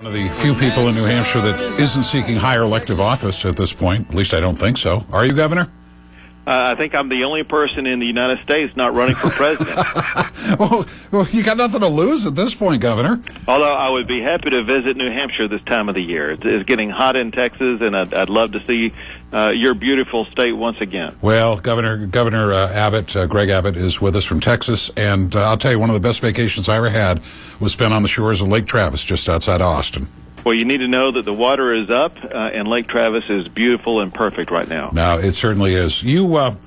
One of the few people in New Hampshire that isn't seeking higher elective office at this point. At least I don't think so. Are you, Governor? I think I'm the only person in the United States not running for president. well, you got nothing to lose at this point, Governor. Although I would be happy to visit New Hampshire this time of the year. It's getting hot in Texas, and I'd love to see your beautiful state once again. Well, Governor Abbott, Greg Abbott, is with us from Texas, and I'll tell you, one of the best vacations I ever had was spent on the shores of Lake Travis, just outside Austin. Well, you need to know that the water is up, and Lake Travis is beautiful and perfect right now. Now, it certainly is. You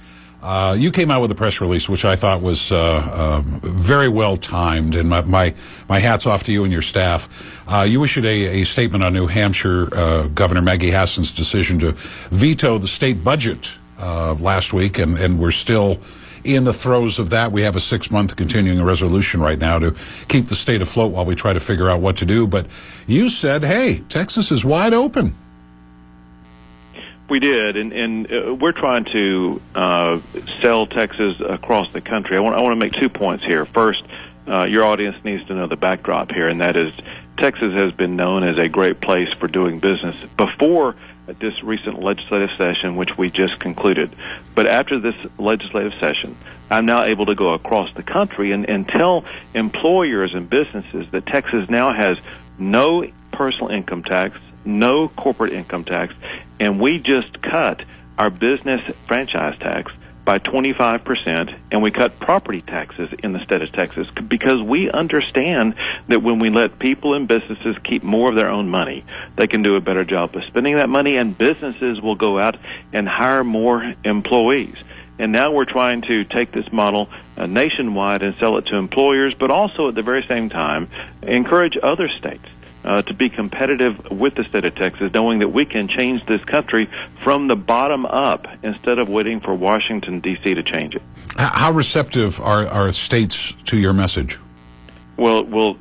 came out with a press release, which I thought was very well timed, and my hat's off to you and your staff. You issued a statement on New Hampshire Governor Maggie Hassan's decision to veto the state budget last week, and we're still in the throes of that. We have a 6-month continuing resolution right now to keep the state afloat while we try to figure out what to do. But you said, hey, Texas is wide open. We did, and we're trying to sell Texas across the country. I want to make 2 points here. First, your audience needs to know the backdrop here, and that is Texas has been known as a great place for doing business before this recent legislative session, which we just concluded. But after this legislative session, I'm now able to go across the country and tell employers and businesses that Texas now has no personal income tax, no corporate income tax, and we just cut our business franchise tax by 25%, and we cut property taxes in the state of Texas because we understand that when we let people and businesses keep more of their own money, they can do a better job of spending that money, and businesses will go out and hire more employees. And now we're trying to take this model nationwide and sell it to employers, but also at the very same time encourage other states to be competitive with the state of Texas, knowing that we can change this country from the bottom up instead of waiting for Washington, D.C. to change it. How receptive are states to your message? Well,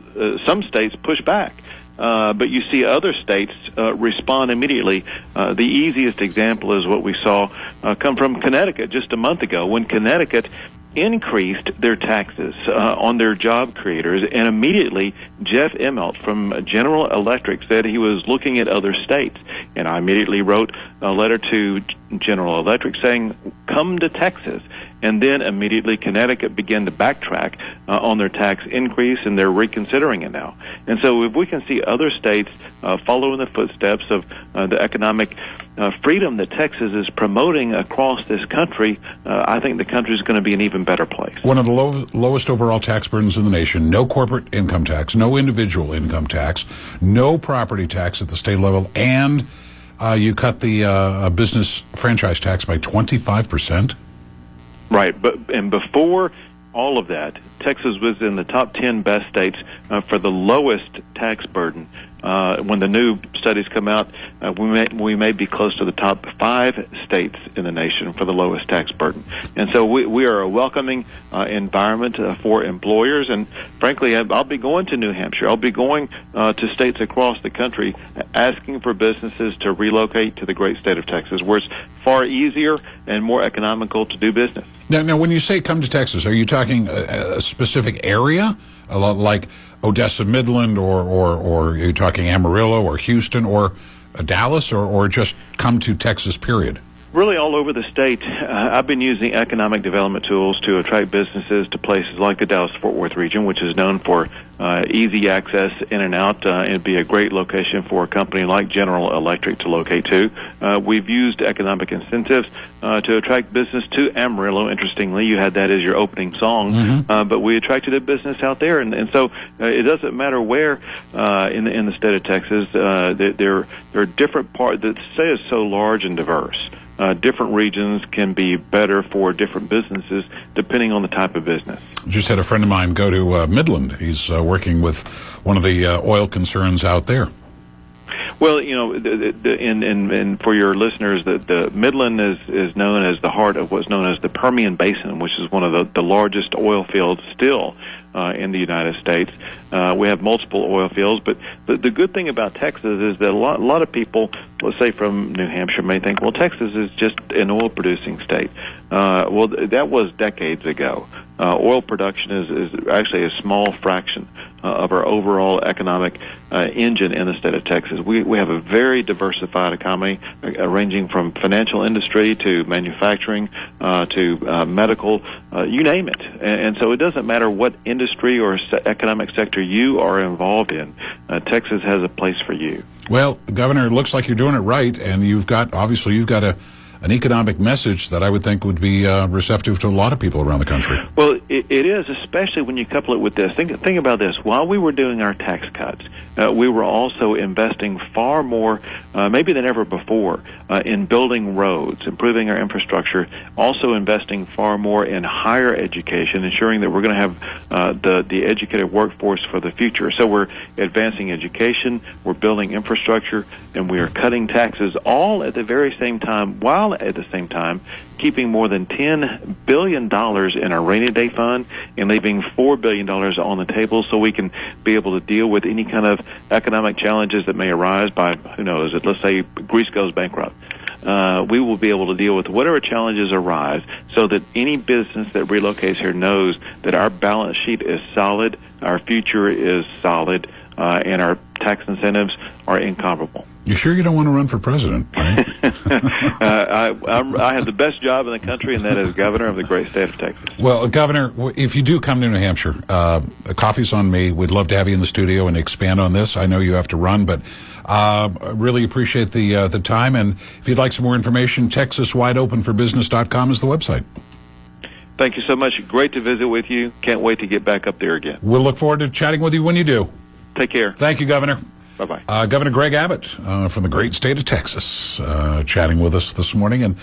some states push back. But you see other states respond immediately. The easiest example is what we saw come from Connecticut just a month ago, when Connecticut increased their taxes on their job creators, and immediately Jeff Immelt from General Electric said he was looking at other states. And I immediately wrote a letter to General Electric saying, come to Texas. And then immediately Connecticut began to backtrack on their tax increase, and they're reconsidering it now. And so if we can see other states follow in the footsteps of the economic freedom that Texas is promoting across this country, I think the country is going to be an even better place. One of the lowest overall tax burdens in the nation, no corporate income tax, no individual income tax, no property tax at the state level, and you cut the business franchise tax by 25%. Right, and before all of that, Texas was in the top 10 best states for the lowest tax burden. When the new studies come out, we may be close to the top 5 states in the nation for the lowest tax burden. And so we are a welcoming environment for employers. And frankly, I'll be going to New Hampshire. I'll be going to states across the country asking for businesses to relocate to the great state of Texas, where it's far easier and more economical to do business. Now, when you say come to Texas, are you talking a specific area, like Odessa, Midland, or are you talking Amarillo or Houston or Dallas, or just come to Texas, period? Really all over the state. I've been using economic development tools to attract businesses to places like the Dallas-Fort Worth region, which is known for easy access in and out. It'd be a great location for a company like General Electric to locate to. We've used economic incentives to attract business to Amarillo. Interestingly, you had that as your opening song, but we attracted a business out there, and so it doesn't matter where in the state of Texas. There are different parts. The state is so large and diverse. Different regions can be better for different businesses depending on the type of business. Just had a friend of mine go to Midland. He's working with one of the oil concerns out there. Well, you know, and for your listeners, the Midland is known as the heart of what's known as the Permian Basin, which is one of the largest oil fields still in the United States. We have multiple oil fields, but the good thing about Texas is that a lot of people, let's say from New Hampshire, may think, well, Texas is just an oil-producing state. Well, that was decades ago. Oil production is actually a small fraction of our overall economic engine in the state of Texas. We have a very diversified economy, ranging from financial industry to manufacturing to medical, you name it. And so it doesn't matter what industry or economic sector you are involved in, Texas has a place for you. Well, Governor, it looks like you're doing it right, and you've got an economic message that I would think would be receptive to a lot of people around the country. Well, it is, especially when you couple it with this. Think about this. While we were doing our tax cuts, we were also investing far more, maybe than ever before, in building roads, improving our infrastructure, also investing far more in higher education, ensuring that we're going to have the educated workforce for the future. So we're advancing education, we're building infrastructure, and we are cutting taxes all at the very same time, while at the same time keeping more than $10 billion in our rainy day fund and leaving $4 billion on the table so we can be able to deal with any kind of economic challenges that may arise by, who knows, let's say Greece goes bankrupt. We will be able to deal with whatever challenges arise so that any business that relocates here knows that our balance sheet is solid, our future is solid, and our tax incentives are incomparable. You sure you don't want to run for president, right? I have the best job in the country, and that is governor of the great state of Texas. Well, Governor, if you do come to New Hampshire, coffee's on me. We'd love to have you in the studio and expand on this. I know you have to run, but really appreciate the time. And if you'd like some more information, TexasWideOpenForBusiness.com is the website. Thank you so much. Great to visit with you. Can't wait to get back up there again. We'll look forward to chatting with you when you do. Take care. Thank you, Governor. Bye-bye. Governor Greg Abbott from the great state of Texas, chatting with us this morning. And,